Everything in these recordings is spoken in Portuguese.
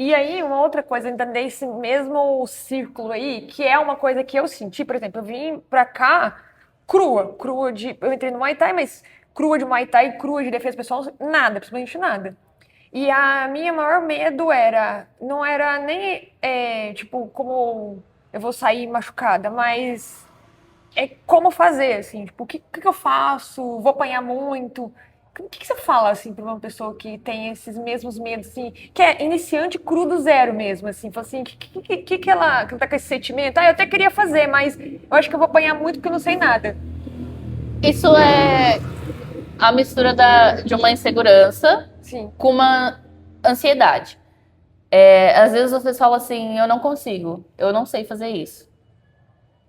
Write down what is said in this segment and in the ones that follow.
E aí, uma outra coisa, ainda nesse mesmo círculo aí, que é uma coisa que eu senti, por exemplo, eu vim pra cá crua de. Eu entrei no Muay Thai, mas crua de Muay Thai, crua de defesa pessoal, nada, absolutamente nada. E a minha maior medo era, não era nem, tipo, como eu vou sair machucada, mas como fazer, assim, tipo, o que eu faço? Vou apanhar muito? O que você fala, assim, para uma pessoa que tem esses mesmos medos, assim, que é iniciante cru do zero mesmo, assim, fala assim, que ela tá com esse sentimento? Ah, eu até queria fazer, mas eu acho que eu vou apanhar muito porque eu não sei nada. Isso é a mistura de uma insegurança Sim, com uma ansiedade. Às vezes vocês falam assim, eu não consigo, eu não sei fazer isso.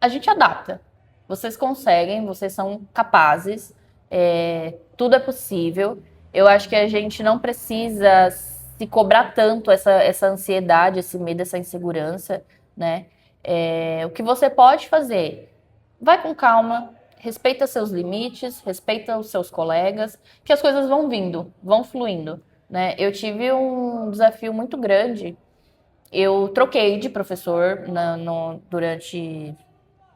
A gente adapta. Vocês conseguem, vocês são capazes, tudo é possível. Eu acho que a gente não precisa se cobrar tanto essa ansiedade, esse medo, essa insegurança, né? O que você pode fazer? Vai com calma, respeita seus limites, respeita os seus colegas, que as coisas vão vindo, vão fluindo, né? Eu tive um desafio muito grande. Eu troquei de professor durante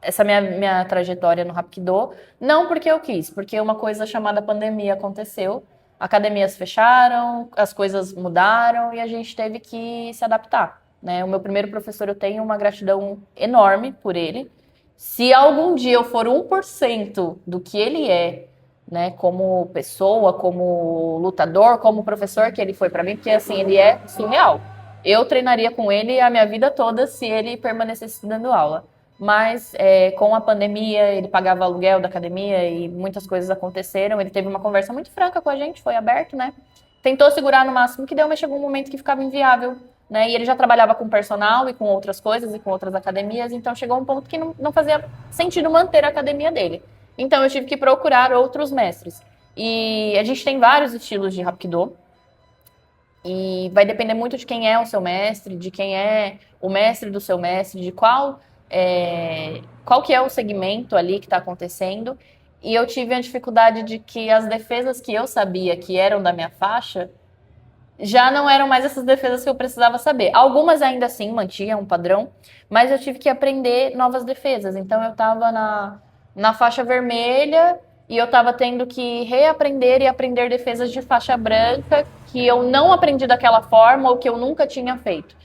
essa minha trajetória no Rapkido, não porque eu quis, porque uma coisa chamada pandemia aconteceu, academias fecharam, as coisas mudaram e a gente teve que se adaptar, né? O meu primeiro professor, eu tenho uma gratidão enorme por ele. Se algum dia eu for 1% do que ele é, né, como pessoa, como lutador, como professor que ele foi para mim, porque assim, ele é surreal. Eu treinaria com ele a minha vida toda se ele permanecesse dando aula. Mas com a pandemia, ele pagava aluguel da academia e muitas coisas aconteceram. Ele teve uma conversa muito franca com a gente, foi aberto, né? Tentou segurar no máximo que deu, mas chegou um momento que ficava inviável, né? E ele já trabalhava com personal e com outras coisas e com outras academias, então chegou um ponto que não fazia sentido manter a academia dele. Então eu tive que procurar outros mestres. E a gente tem vários estilos de Hapkido, e vai depender muito de quem é o seu mestre, de quem é o mestre do seu mestre, de qual que é o segmento ali que está acontecendo. E eu tive a dificuldade de que as defesas que eu sabia que eram da minha faixa já não eram mais essas defesas que eu precisava saber. Algumas ainda assim mantinham um padrão, mas eu tive que aprender novas defesas. Então eu estava na faixa vermelha e eu estava tendo que reaprender e aprender defesas de faixa branca que eu não aprendi daquela forma ou que eu nunca tinha feito.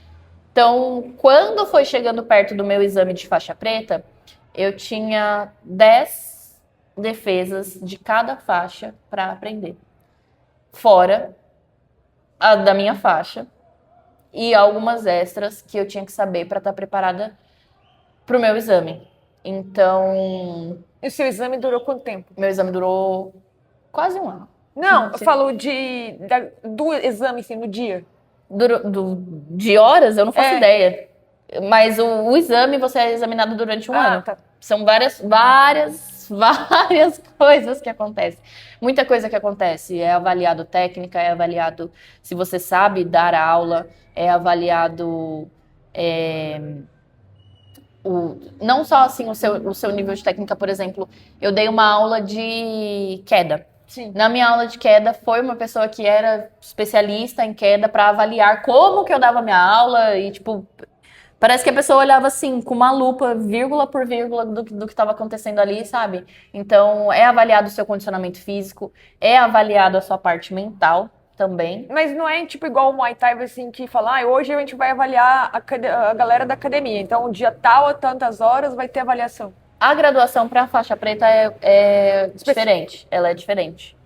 Então, quando foi chegando perto do meu exame de faixa preta, eu tinha 10 defesas de cada faixa para aprender. Fora a da minha faixa e algumas extras que eu tinha que saber para estar preparada para o meu exame. Então, e o seu exame durou quanto tempo? meu exame durou quase um ano. Não, eu falo do exame, assim, no dia. De horas, eu não faço É. ideia. Mas o exame, você é examinado durante um Ah, ano. tá. São várias coisas que acontecem. Muita coisa que acontece. É avaliado técnica, é avaliado se você sabe dar aula, é avaliado é, não só assim o seu nível de técnica, por exemplo, eu dei uma aula de queda. Sim. Na minha aula de queda, foi uma pessoa que era especialista em queda para avaliar como que eu dava minha aula e, tipo, parece que a pessoa olhava assim, com uma lupa, vírgula por vírgula, do que estava acontecendo ali, sabe? Então, é avaliado o seu condicionamento físico, é avaliado a sua parte mental também. Mas não é tipo igual o Muay Thai, assim, que fala, hoje a gente vai avaliar a galera da academia. Então, dia tal a tantas horas vai ter avaliação. A graduação para a faixa preta é diferente, ela é diferente.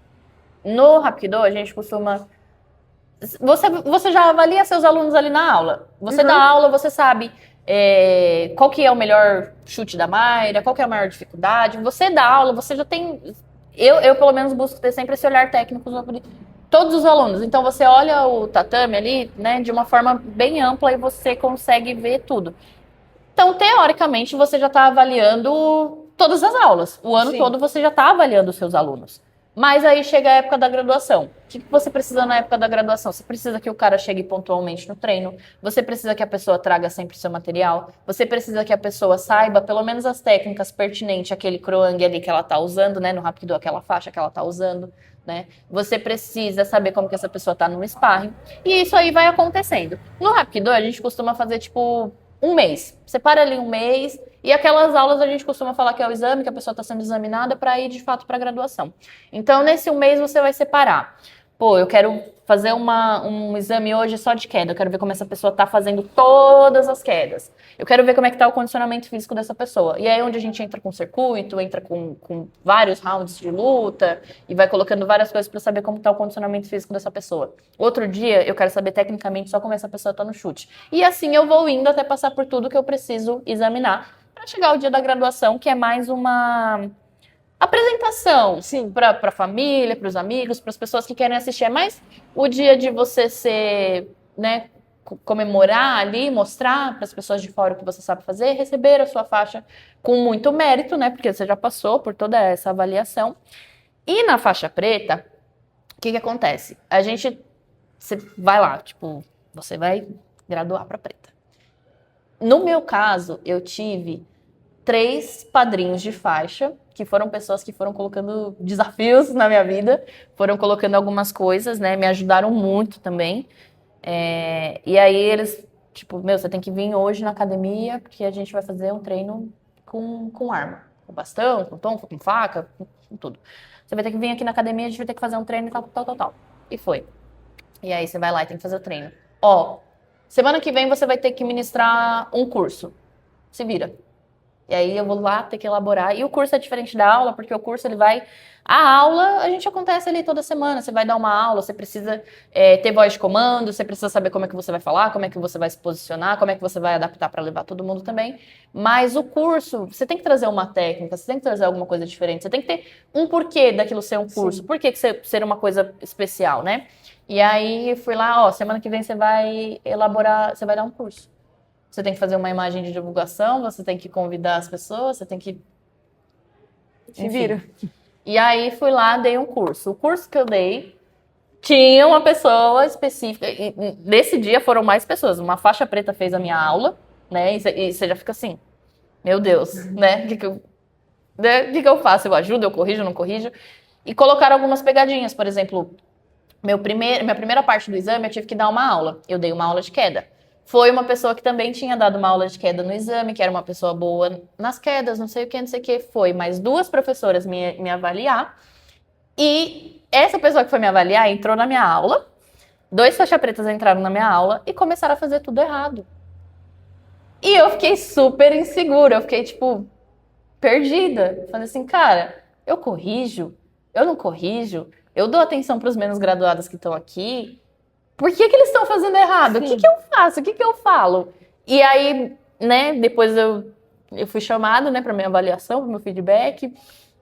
No Rapido, a gente costuma. Você já avalia seus alunos ali na aula. Você dá Uhum. aula, você sabe qual que é o melhor chute da Mayra, qual que é a maior dificuldade. Você dá aula, você já tem. Eu pelo menos, busco ter sempre esse olhar técnico sobre todos os alunos. Então, você olha o tatame ali, né, de uma forma bem ampla e você consegue ver tudo. Então, teoricamente, você já está avaliando todas as aulas. O ano Sim. todo você já está avaliando os seus alunos. Mas aí chega a época da graduação. O que você precisa na época da graduação? Você precisa que o cara chegue pontualmente no treino, você precisa que a pessoa traga sempre o seu material, você precisa que a pessoa saiba pelo menos as técnicas pertinentes àquele croang ali que ela tá usando, né, no Hapkido, aquela faixa que ela tá usando, né? Você precisa saber como que essa pessoa tá no sparring, e isso aí vai acontecendo. No Hapkido, a gente costuma fazer tipo um mês. Separa ali um mês, e aquelas aulas a gente costuma falar que é o exame, que a pessoa está sendo examinada para ir de fato para a graduação. Então, nesse um mês você vai separar. Pô, eu quero fazer um exame hoje só de queda. Eu quero ver como essa pessoa está fazendo todas as quedas. Eu quero ver como é que está o condicionamento físico dessa pessoa. E aí é onde a gente entra com circuito, entra com vários rounds de luta e vai colocando várias coisas para saber como está o condicionamento físico dessa pessoa. Outro dia, eu quero saber tecnicamente só como essa pessoa está no chute. E assim eu vou indo até passar por tudo que eu preciso examinar para chegar o dia da graduação, que é mais uma apresentação para a família, para os amigos, para as pessoas que querem assistir. É mais o dia de você ser, né, comemorar ali, mostrar para as pessoas de fora o que você sabe fazer, receber a sua faixa com muito mérito, né, porque você já passou por toda essa avaliação. E na faixa preta, o que acontece? Você vai lá, tipo, você vai graduar para preta. No meu caso, eu tive 3 padrinhos de faixa, que foram pessoas que foram colocando desafios na minha vida, foram colocando algumas coisas, né? Me ajudaram muito também. E aí eles, tipo, meu, você tem que vir hoje na academia, porque a gente vai fazer um treino com arma. Com bastão, com tonfa, com faca, com tudo. Você vai ter que vir aqui na academia, a gente vai ter que fazer um treino e tal. E foi. E aí você vai lá e tem que fazer o treino. Ó, semana que vem você vai ter que ministrar um curso. Se vira. E aí eu vou lá ter que elaborar. E o curso é diferente da aula, porque o curso ele vai... A aula, a gente acontece ali toda semana. Você vai dar uma aula, você precisa ter voz de comando, você precisa saber como é que você vai falar, como é que você vai se posicionar, como é que você vai adaptar para levar todo mundo também. Mas o curso, você tem que trazer uma técnica, você tem que trazer alguma coisa diferente, você tem que ter um porquê daquilo ser um curso, por que ser uma coisa especial, né? E aí fui lá, ó, semana que vem você vai elaborar, você vai dar um curso. Você tem que fazer uma imagem de divulgação, você tem que convidar as pessoas, você tem que... Se vira. E aí fui lá, dei um curso. O curso que eu dei tinha uma pessoa específica. E nesse dia foram mais pessoas. Uma faixa preta fez a minha aula, né? E você já fica assim, meu Deus, né? O que eu faço? Eu ajudo, eu corrijo, eu não corrijo? E colocaram algumas pegadinhas. Por exemplo, minha primeira parte do exame eu tive que dar uma aula. Eu dei uma aula de queda. Foi uma pessoa que também tinha dado uma aula de queda no exame, que era uma pessoa boa nas quedas, não sei o que. Foi mais 2 professoras me avaliar. E essa pessoa que foi me avaliar entrou na minha aula, 2 faixa pretas entraram na minha aula e começaram a fazer tudo errado. E eu fiquei super insegura, eu fiquei, tipo, perdida. Falei assim, cara, eu corrijo? Eu não corrijo? Eu dou atenção para os menos graduados que estão aqui? Por que eles estão fazendo errado? Sim. O que eu faço? O que eu falo? E aí, né, depois eu fui chamada, né, para minha avaliação, para meu feedback,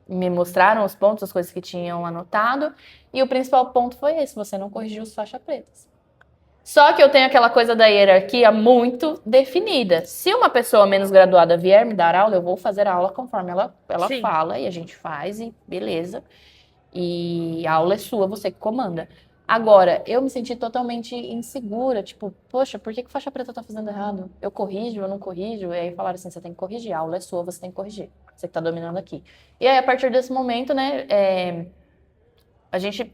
me mostraram os pontos, as coisas que tinham anotado, e o principal ponto foi esse, você não corrigiu os faixas pretas. Só que eu tenho aquela coisa da hierarquia muito definida. Se uma pessoa menos graduada vier me dar aula, eu vou fazer a aula conforme ela fala, e a gente faz, e beleza. E a aula é sua, você que comanda. Agora, eu me senti totalmente insegura, tipo, poxa, por que faixa preta tá fazendo errado? Eu corrijo, eu não corrijo? E aí falaram assim, você tem que corrigir, a aula é sua, você tem que corrigir. Você que tá dominando aqui. E aí, a partir desse momento, né, a gente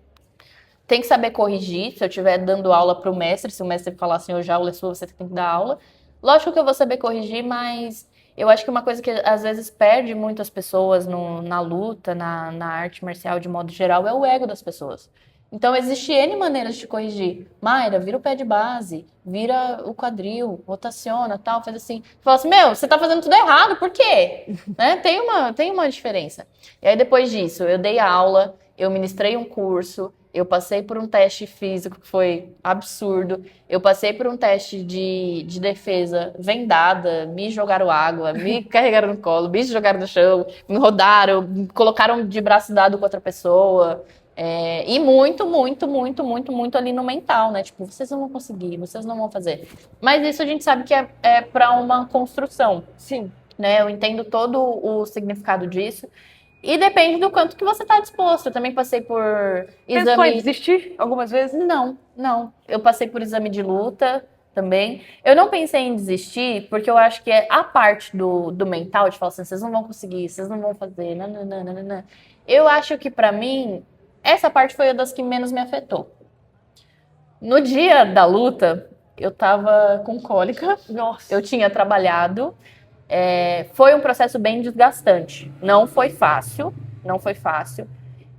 tem que saber corrigir. Se eu estiver dando aula pro mestre, se o mestre falar assim, hoje a aula é sua, você tem que dar aula. Lógico que eu vou saber corrigir, mas eu acho que uma coisa que às vezes perde muitas pessoas na luta, na arte marcial de modo geral, é o ego das pessoas. Então, existe N maneiras de corrigir. Mayra, vira o pé de base, vira o quadril, rotaciona, tal, faz assim. Fala assim, meu, você tá fazendo tudo errado, por quê? Né? Tem uma diferença. E aí, depois disso, eu dei aula, eu ministrei um curso, eu passei por um teste físico que foi absurdo, eu passei por um teste de defesa vendada, me jogaram água, me carregaram no colo, me jogaram no chão, me rodaram, me colocaram de braço dado com outra pessoa. E muito ali no mental, né? Tipo, vocês não vão conseguir, vocês não vão fazer. Mas isso a gente sabe que é para uma construção. Sim. Né? Eu entendo todo o significado disso. E depende do quanto que você está disposto. Eu também passei por Pensou em exame. desistir algumas vezes? Não. Eu passei por exame de luta também. Eu não pensei em desistir, porque eu acho que é a parte do mental de falar assim, vocês não vão conseguir, vocês não vão fazer, nananana. Eu acho que pra mim, essa parte foi uma das que menos me afetou. No dia da luta, eu tava com cólica, Nossa. eu tinha trabalhado, foi um processo bem desgastante. Não foi fácil, não foi fácil.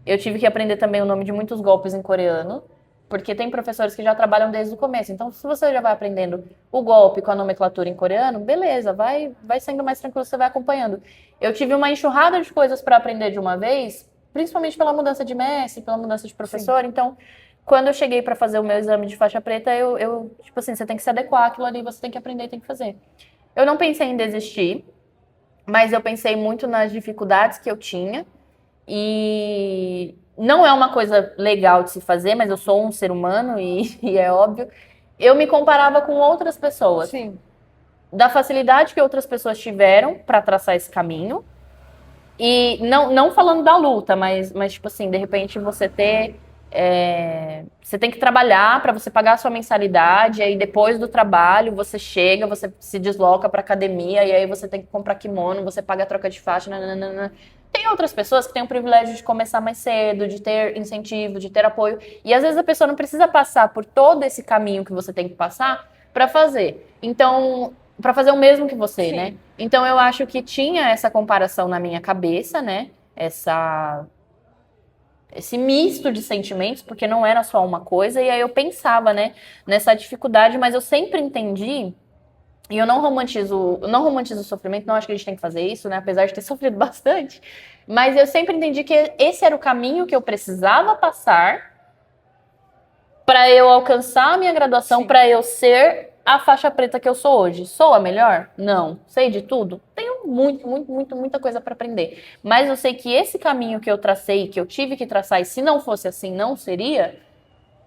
Eu tive que aprender também o nome de muitos golpes em coreano, porque tem professores que já trabalham desde o começo. Então, se você já vai aprendendo o golpe com a nomenclatura em coreano, beleza, vai sendo mais tranquilo, você vai acompanhando. Eu tive uma enxurrada de coisas para aprender de uma vez, principalmente pela mudança de mestre, pela mudança de professor. Sim. Então, quando eu cheguei para fazer o meu exame de faixa preta, tipo assim, você tem que se adequar àquilo ali, você tem que aprender, tem que fazer. Eu não pensei em desistir, mas eu pensei muito nas dificuldades que eu tinha. E não é uma coisa legal de se fazer, mas eu sou um ser humano e é óbvio. Eu me comparava com outras pessoas. Sim. Da facilidade que outras pessoas tiveram para traçar esse caminho. E não falando da luta, mas tipo assim, de repente você ter. Você tem que trabalhar para você pagar a sua mensalidade, aí depois do trabalho você chega, você se desloca para academia, e aí você tem que comprar kimono, você paga a troca de faixa, nananana. Tem outras pessoas que têm o privilégio de começar mais cedo, de ter incentivo, de ter apoio, e às vezes a pessoa não precisa passar por todo esse caminho que você tem que passar para fazer. Então, para fazer o mesmo que você, Sim. né? Então eu acho que tinha essa comparação na minha cabeça, né? Esse misto de sentimentos, porque não era só uma coisa, e aí eu pensava, né, nessa dificuldade, mas eu sempre entendi, e eu não romantizo o sofrimento, não acho que a gente tem que fazer isso, né, apesar de ter sofrido bastante, mas eu sempre entendi que esse era o caminho que eu precisava passar para eu alcançar a minha graduação, para eu ser a faixa preta que eu sou hoje. Sou a melhor? Não. Sei de tudo? Tenho muita coisa para aprender. Mas eu sei que esse caminho que eu tracei, que eu tive que traçar, e se não fosse assim, não seria,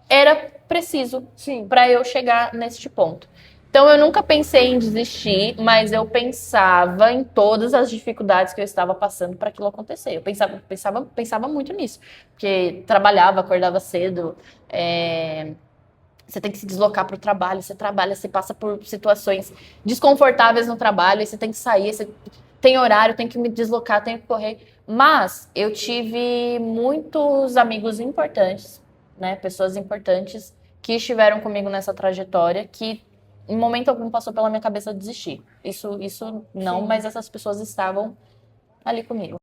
era preciso para eu chegar neste ponto. Então eu nunca pensei em desistir, mas eu pensava em todas as dificuldades que eu estava passando para aquilo acontecer. Eu pensava muito nisso, porque trabalhava, acordava cedo, você tem que se deslocar para o trabalho, você trabalha, você passa por situações desconfortáveis no trabalho, aí você tem que sair, você tem horário, tem que me deslocar, tem que correr. Mas eu tive muitos amigos importantes, né, pessoas importantes que estiveram comigo nessa trajetória, que em momento algum passou pela minha cabeça desistir. Isso não, mas essas pessoas estavam ali comigo.